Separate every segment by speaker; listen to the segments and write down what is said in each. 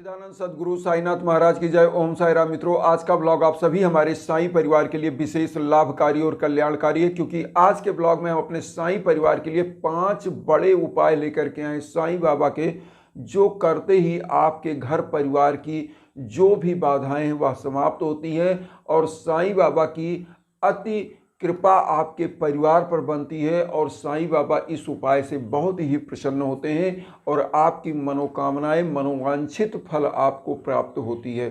Speaker 1: सच्चिदानंद सद्गुरु साईनाथ महाराज की जय। ओम साई राम। मित्रों, आज का ब्लॉग आप सभी हमारे साईं परिवार के लिए विशेष लाभकारी और कल्याणकारी है, क्योंकि आज के ब्लॉग में हम अपने साईं परिवार के लिए 5 बड़े उपाय लेकर के आए साईं बाबा के, जो करते ही आपके घर परिवार की जो भी बाधाएं हैं वह समाप्त होती हैं और साईं बाबा की अति कृपा आपके परिवार पर बनती है और साईं बाबा इस उपाय से बहुत ही प्रसन्न होते हैं और आपकी मनोकामनाएं, मनोवांछित फल आपको प्राप्त होती है।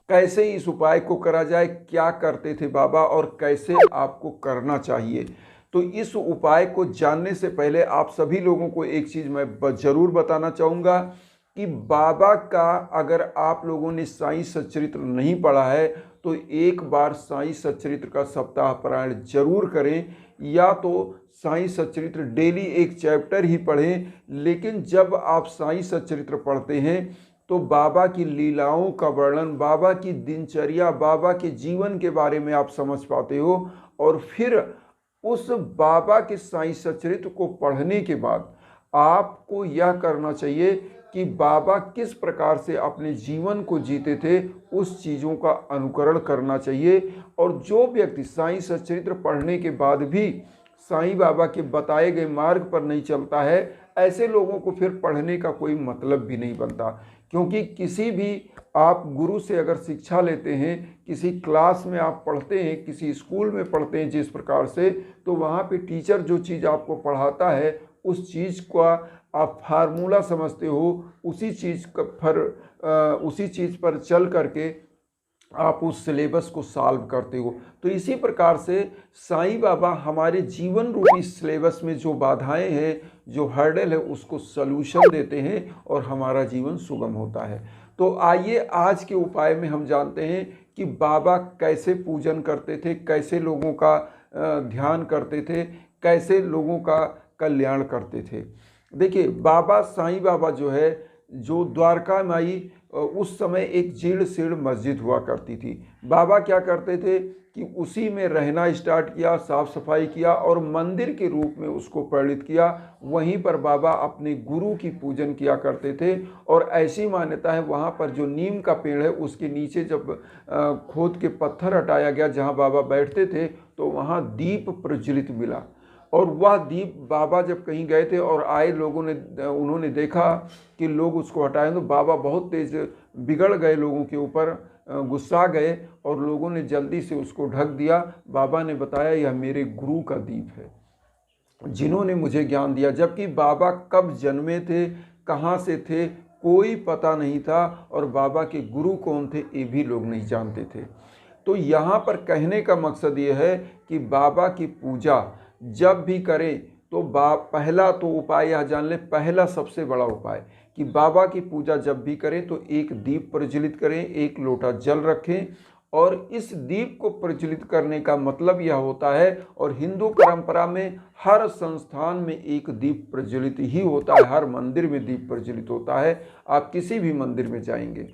Speaker 1: कैसे इस उपाय को करा जाए, क्या करते थे बाबा और कैसे आपको करना चाहिए, तो इस उपाय को जानने से पहले आप सभी लोगों को एक चीज़ मैं ज़रूर बताना चाहूँगा कि बाबा का अगर आप लोगों ने साईं सच्चरित्र नहीं पढ़ा है तो एक बार साईं सच्चरित्र का सप्ताह पारायण जरूर करें, या तो साईं सच्चरित्र डेली एक चैप्टर ही पढ़ें। लेकिन जब आप साईं सच्चरित्र पढ़ते हैं तो बाबा की लीलाओं का वर्णन, बाबा की दिनचर्या, बाबा के जीवन के बारे में आप समझ पाते हो और फिर उस बाबा के साईं सच्चरित्र को पढ़ने के बाद आपको यह करना चाहिए कि बाबा किस प्रकार से अपने जीवन को जीते थे उस चीज़ों का अनुकरण करना चाहिए। और जो व्यक्ति साईं सच्चरित्र पढ़ने के बाद भी साईं बाबा के बताए गए मार्ग पर नहीं चलता है, ऐसे लोगों को फिर पढ़ने का कोई मतलब भी नहीं बनता। क्योंकि किसी भी आप गुरु से अगर शिक्षा लेते हैं, किसी क्लास में आप पढ़ते हैं, किसी स्कूल में पढ़ते हैं जिस प्रकार से, तो वहाँ पे टीचर जो चीज़ आपको पढ़ाता है उस चीज़ का आप फार्मूला समझते हो, उसी चीज़ पर चल करके आप उस सिलेबस को सॉल्व करते हो। तो इसी प्रकार से साईं बाबा हमारे जीवन रूपी सिलेबस में जो बाधाएं हैं, जो हर्डल है, उसको सलूशन देते हैं और हमारा जीवन सुगम होता है। तो आइए आज के उपाय में हम जानते हैं कि बाबा कैसे पूजन करते थे, कैसे लोगों का ध्यान करते थे, कैसे लोगों का कल्याण करते थे। देखिए, बाबा साईं बाबा जो है, जो द्वारका माई उस समय एक जीर्ण शीर्ण मस्जिद हुआ करती थी। बाबा क्या करते थे कि उसी में रहना स्टार्ट किया, साफ सफाई किया और मंदिर के रूप में उसको परिणित किया। वहीं पर बाबा अपने गुरु की पूजन किया करते थे और ऐसी मान्यता है वहाँ पर जो नीम का पेड़ है उसके नीचे जब खोद के पत्थर हटाया गया जहाँ बाबा बैठते थे तो वहाँ दीप प्रज्वलित मिला। और वह दीप बाबा जब कहीं गए थे और आए लोगों ने, उन्होंने देखा कि लोग उसको हटाए तो बाबा बहुत तेज बिगड़ गए, लोगों के ऊपर गुस्सा गए और लोगों ने जल्दी से उसको ढक दिया। बाबा ने बताया यह मेरे गुरु का दीप है, जिन्होंने मुझे ज्ञान दिया। जबकि बाबा कब जन्मे थे, कहाँ से थे, कोई पता नहीं था और बाबा के गुरु कौन थे ये भी लोग नहीं जानते थे। तो यहाँ पर कहने का मकसद ये है कि बाबा की पूजा जब भी करें तो पहला तो उपाय यह जान लें, पहला सबसे बड़ा उपाय कि बाबा की पूजा जब भी करें तो एक दीप प्रज्वलित करें, एक लोटा जल रखें। और इस दीप को प्रज्वलित करने का मतलब यह होता है, और हिंदू परंपरा में हर संस्थान में एक दीप प्रज्वलित ही होता है, हर मंदिर में दीप प्रज्वलित होता है। आप किसी भी मंदिर में जाएंगे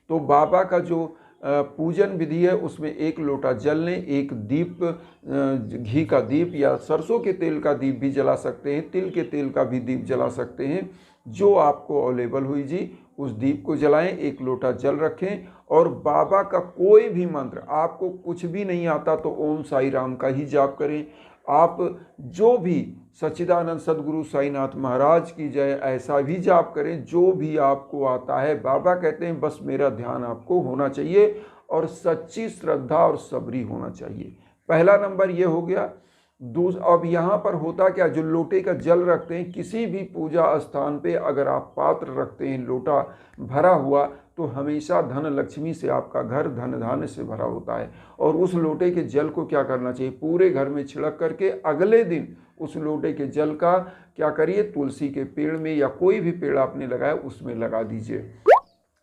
Speaker 1: तो बाबा का जो पूजन विधि है उसमें एक लोटा जल लें, एक दीप, घी का दीप या सरसों के तेल का दीप भी जला सकते हैं, तिल के तेल का भी दीप जला सकते हैं, जो आपको अवेलेबल हुई जी उस दीप को जलाएं, एक लोटा जल रखें और बाबा का कोई भी मंत्र, आपको कुछ भी नहीं आता तो ओम साई राम का ही जाप करें। आप जो भी सच्चिदानंद सद्गुरु साईनाथ महाराज की जय ऐसा भी जाप करें, जो भी आपको आता है। बाबा कहते हैं बस मेरा ध्यान आपको होना चाहिए और सच्ची श्रद्धा और सबरी होना चाहिए। पहला नंबर ये हो गया। अब यहाँ पर होता क्या, जो लोटे का जल रखते हैं, किसी भी पूजा स्थान पे अगर आप पात्र रखते हैं लोटा भरा हुआ तो हमेशा धन लक्ष्मी से आपका घर धन धान्य से भरा होता है। और उस लोटे के जल को क्या करना चाहिए, पूरे घर में छिड़क करके अगले दिन उस लोटे के जल का क्या करिए, तुलसी के पेड़ में या कोई भी पेड़ आपने लगाया उसमें लगा दीजिए,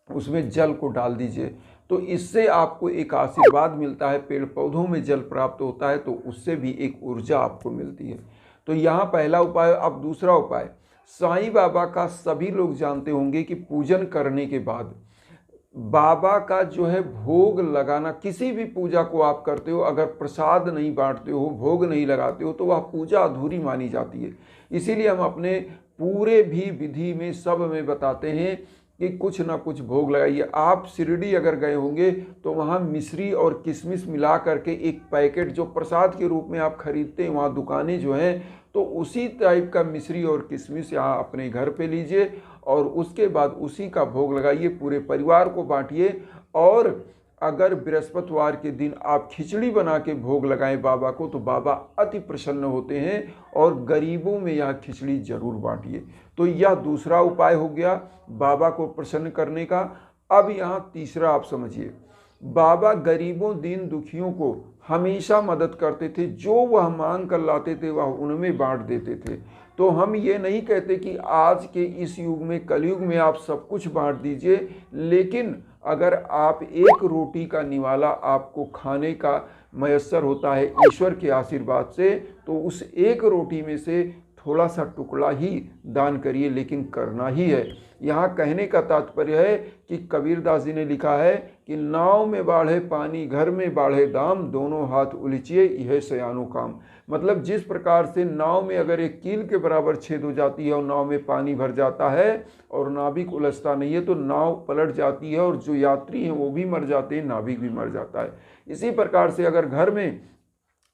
Speaker 1: उसमें जल को डाल दीजिए। तो इससे आपको एक आशीर्वाद मिलता है, पेड़ पौधों में जल प्राप्त होता है तो उससे भी एक ऊर्जा आपको मिलती है। तो यहाँ पहला उपाय। अब दूसरा उपाय, साईं बाबा का सभी लोग जानते होंगे कि पूजन करने के बाद बाबा का जो है भोग लगाना, किसी भी पूजा को आप करते हो अगर प्रसाद नहीं बांटते हो, भोग नहीं लगाते हो तो वह पूजा अधूरी मानी जाती है। इसीलिए हम अपने पूरे भी विधि में सब में बताते हैं कि कुछ ना कुछ भोग लगाइए। आप शिरडी अगर गए होंगे तो वहाँ मिश्री और किशमिश मिला करके एक पैकेट जो प्रसाद के रूप में आप खरीदते हैं, वहाँ दुकानें जो हैं, तो उसी टाइप का मिश्री और किशमिश यहाँ अपने घर पे लीजिए और उसके बाद उसी का भोग लगाइए, पूरे परिवार को बांटिए। और अगर बृहस्पतिवार के दिन आप खिचड़ी बना के भोग लगाएं बाबा को, तो बाबा अति प्रसन्न होते हैं और गरीबों में यह खिचड़ी जरूर बांटिए। तो यह दूसरा उपाय हो गया बाबा को प्रसन्न करने का। अब यहाँ तीसरा आप समझिए, बाबा गरीबों दीन दुखियों को हमेशा मदद करते थे, जो वह मांग कर लाते थे वह उनमें बांट देते थे। तो हम ये नहीं कहते कि आज के इस युग में, कलयुग में आप सब कुछ बांट दीजिए, लेकिन अगर आप एक रोटी का निवाला आपको खाने का मयस्सर होता है ईश्वर के आशीर्वाद से, तो उस एक रोटी में से थोड़ा सा टुकड़ा ही दान करिए, लेकिन करना ही है। यहाँ कहने का तात्पर्य है कि कबीरदास जी ने लिखा है कि नाव में बाढ़े पानी, घर में बाढ़े दाम, दोनों हाथ उलिचिए यह सयानो काम। मतलब जिस प्रकार से नाव में अगर एक कील के बराबर छेद हो जाती है और नाव में पानी भर जाता है और नाविक उलझता नहीं है, तो नाव पलट जाती है और जो यात्री हैं वो भी मर जाते हैं, नाविक भी मर जाता है। इसी प्रकार से अगर घर में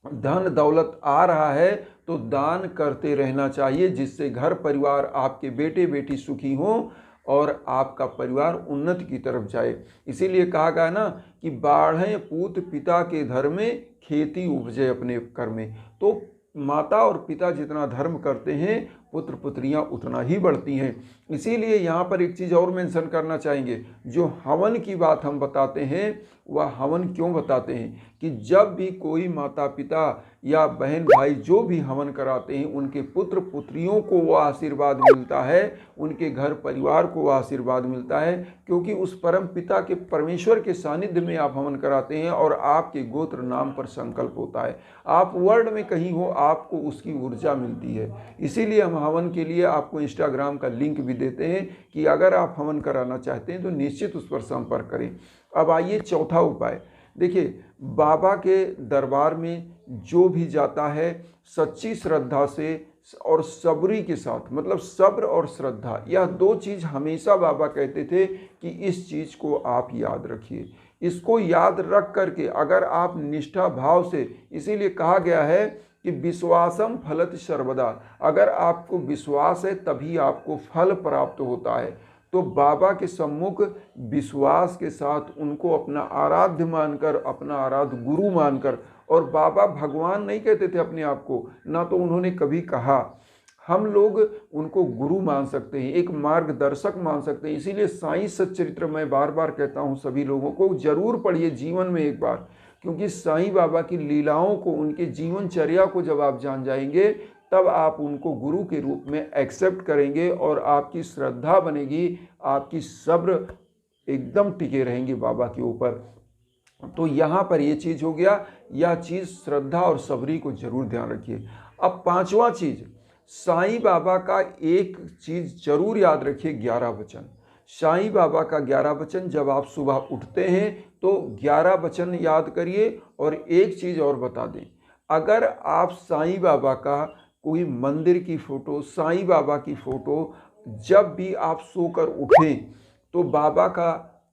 Speaker 1: धन दौलत आ रहा है तो दान करते रहना चाहिए, जिससे घर परिवार, आपके बेटे बेटी सुखी हों और आपका परिवार उन्नति की तरफ जाए। इसीलिए कहा गया ना कि बाढ़ें पूत पिता के धर्म में, खेती उपजे अपने कर में। तो माता और पिता जितना धर्म करते हैं, पुत्र पुत्रियां उतना ही बढ़ती हैं। इसीलिए यहाँ पर एक चीज़ और मेंशन करना चाहेंगे, जो हवन की बात हम बताते हैं, वह हवन क्यों बताते हैं कि जब भी कोई माता पिता या बहन भाई जो भी हवन कराते हैं, उनके पुत्र पुत्रियों को वह आशीर्वाद मिलता है, उनके घर परिवार को वह आशीर्वाद मिलता है, क्योंकि उस परम पिता के, परमेश्वर के सानिध्य में आप हवन कराते हैं और आपके गोत्र नाम पर संकल्प होता है। आप वर्ल्ड में कहीं हो, आपको उसकी ऊर्जा मिलती है। इसीलिए हम हवन के लिए आपको इंस्टाग्राम का लिंक भी देते हैं कि अगर आप हवन कराना चाहते हैं तो निश्चित उस पर संपर्क करें। अब आइए चौथा उपाय। देखिए, बाबा के दरबार में जो भी जाता है सच्ची श्रद्धा से और सबरी के साथ, मतलब सब्र और श्रद्धा, यह दो चीज़ हमेशा बाबा कहते थे कि इस चीज़ को आप याद रखिए। इसको याद रख करके अगर आप निष्ठा भाव से, इसीलिए कहा गया है कि विश्वासम फलत सर्वदा, अगर आपको विश्वास है तभी आपको फल प्राप्त होता है। तो बाबा के सम्मुख विश्वास के साथ उनको अपना आराध्य मानकर, अपना आराध्य गुरु मानकर, और बाबा भगवान नहीं कहते थे अपने आप को, ना तो उन्होंने कभी कहा, हम लोग उनको गुरु मान सकते हैं, एक मार्गदर्शक मान सकते हैं। इसीलिए साईं सच्चरित्र मैं बार बार कहता हूँ सभी लोगों को जरूर पढ़िए जीवन में एक बार, क्योंकि साईं बाबा की लीलाओं को, उनके जीवनचर्या को जब आप जान जाएंगे तब आप उनको गुरु के रूप में एक्सेप्ट करेंगे और आपकी श्रद्धा बनेगी, आपकी सब्र एकदम टिके रहेंगे बाबा के ऊपर। तो यहाँ पर ये चीज़ हो गया, यह चीज़ श्रद्धा और सबरी को जरूर ध्यान रखिए। अब पांचवा चीज़, साईं बाबा का एक चीज़ जरूर याद रखिए, 11 वचन। साईं बाबा का 11 वचन, जब आप सुबह उठते हैं तो 11 वचन याद करिए। और एक चीज़ और बता दें, अगर आप साईं बाबा का कोई मंदिर की फ़ोटो, साईं बाबा की फ़ोटो जब भी आप सोकर उठें तो बाबा का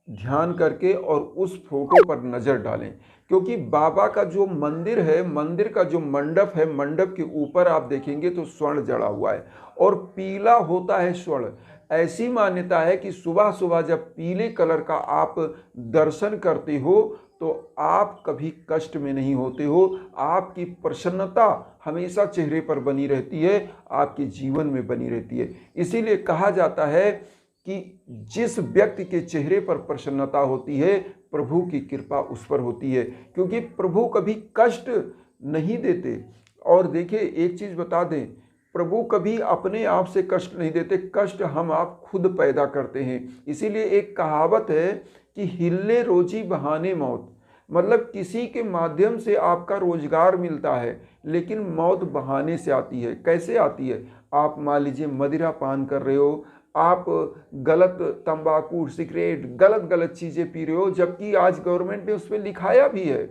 Speaker 1: ध्यान करके और उस फोटो पर नज़र डालें, क्योंकि बाबा का जो मंदिर है, मंदिर का जो मंडप है, मंडप के ऊपर आप देखेंगे तो स्वर्ण जड़ा हुआ है और पीला होता है स्वर्ण। ऐसी मान्यता है कि सुबह सुबह जब पीले कलर का आप दर्शन करते हो तो आप कभी कष्ट में नहीं होते हो, आपकी प्रसन्नता हमेशा चेहरे पर बनी रहती है, आपके जीवन में बनी रहती है। इसीलिए कहा जाता है कि जिस व्यक्ति के चेहरे पर प्रसन्नता होती है, प्रभु की कृपा उस पर होती है, क्योंकि प्रभु कभी कष्ट नहीं देते। और देखिए एक चीज़ बता दें, प्रभु कभी अपने आप से कष्ट नहीं देते, कष्ट हम आप खुद पैदा करते हैं। इसीलिए एक कहावत है कि हिले रोजी बहाने मौत, मतलब किसी के माध्यम से आपका रोजगार मिलता है, लेकिन मौत बहाने से आती है। कैसे आती है? आप मान लीजिए मदिरा पान कर रहे हो, आप गलत तंबाकू, सिगरेट, गलत गलत चीज़ें पी रहे हो, जबकि आज गवर्नमेंट ने उस पर लिखाया भी है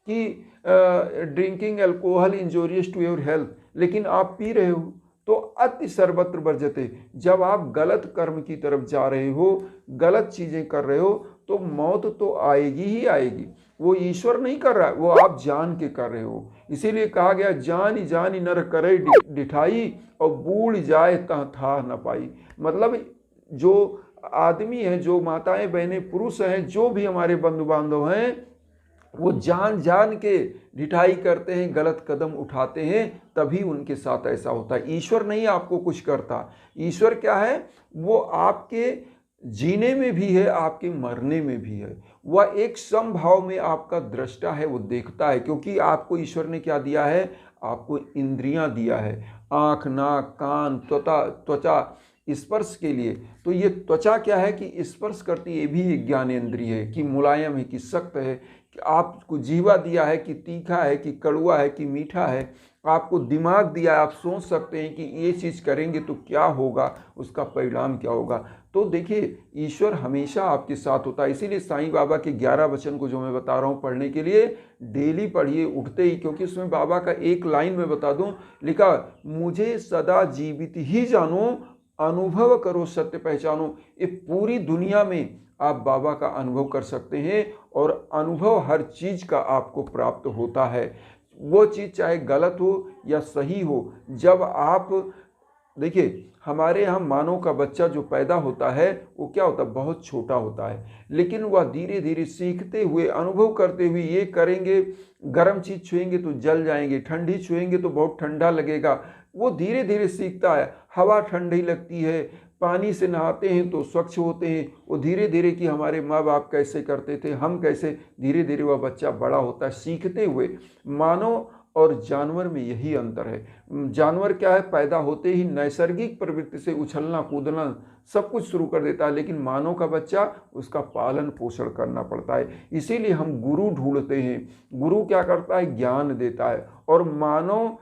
Speaker 1: कि drinking alcohol injurious to your health, लेकिन आप पी रहे हो। तो अति सर्वत्र वर्जते। जब आप गलत कर्म की तरफ जा रहे हो, गलत चीजें कर रहे हो, तो मौत तो आएगी ही आएगी। वो ईश्वर नहीं कर रहा है, वो आप जान के कर रहे हो। इसीलिए कहा गया जानी जानी नर करे डिठाई, और बूढ़ जाए तह था न पाई। मतलब जो आदमी है, जो माताएं बहनें पुरुष हैं, जो भी हमारे बंधु बांधव हैं, वो जान जान के ढिठाई करते हैं, गलत कदम उठाते हैं, तभी उनके साथ ऐसा होता है। ईश्वर नहीं आपको कुछ करता। ईश्वर क्या है, वो आपके जीने में भी है, आपके मरने में भी है। वह एक समभाव में आपका दृष्टा है, वो देखता है। क्योंकि आपको ईश्वर ने क्या दिया है, आपको इंद्रियां दिया है, आँख, नाक, कान, त्वचा स्पर्श के लिए। तो ये त्वचा क्या है कि स्पर्श करती है, ये भी एक ज्ञानेंद्रिय है कि मुलायम है कि सख्त है। कि आपको जीवा दिया है कि तीखा है कि कड़वा है कि मीठा है। आपको दिमाग दिया है, आप सोच सकते हैं कि ये चीज़ करेंगे तो क्या होगा, उसका परिणाम क्या होगा। तो देखिए, ईश्वर हमेशा आपके साथ होता है। इसीलिए साईं बाबा के 11 वचन को जो मैं बता रहा हूँ पढ़ने के लिए, डेली पढ़िए उठते ही। क्योंकि उसमें बाबा का एक लाइन में बता दूँ, लिखा, मुझे सदा जीवित ही जानो, अनुभव करो सत्य पहचानो। ये पूरी दुनिया में आप बाबा का अनुभव कर सकते हैं, और अनुभव हर चीज़ का आपको प्राप्त होता है। वो चीज़ चाहे गलत हो या सही हो। जब आप देखिए, हमारे यहाँ मानव का बच्चा जो पैदा होता है, वो क्या होता है, बहुत छोटा होता है, लेकिन वह धीरे धीरे सीखते हुए, अनुभव करते हुए, ये करेंगे, गर्म चीज़ छुएंगे तो जल जाएंगे, ठंडी छुएंगे तो बहुत ठंडा लगेगा। वो धीरे धीरे सीखता है। हवा ठंडी लगती है, पानी से नहाते हैं तो स्वच्छ होते हैं। वो धीरे धीरे कि हमारे माँ बाप कैसे करते थे, हम कैसे, धीरे धीरे वह बच्चा बड़ा होता है सीखते हुए। मानव और जानवर में यही अंतर है। जानवर क्या है, पैदा होते ही नैसर्गिक प्रवृत्ति से उछलना कूदना सब कुछ शुरू कर देता है, लेकिन मानव का बच्चा, उसका पालन पोषण करना पड़ता है। इसीलिए हम गुरु ढूंढते हैं। गुरु क्या करता है, ज्ञान देता है। और मानव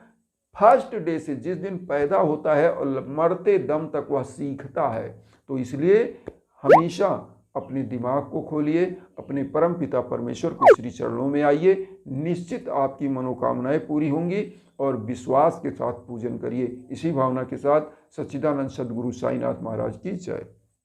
Speaker 1: फर्स्ट डे से, जिस दिन पैदा होता है और मरते दम तक वह सीखता है। तो इसलिए हमेशा अपने दिमाग को खोलिए, अपने परम पिता परमेश्वर के श्री चरणों में आइए, निश्चित आपकी मनोकामनाएं पूरी होंगी। और विश्वास के साथ पूजन करिए। इसी भावना के साथ सच्चिदानंद सद्गुरु साईनाथ महाराज की जय।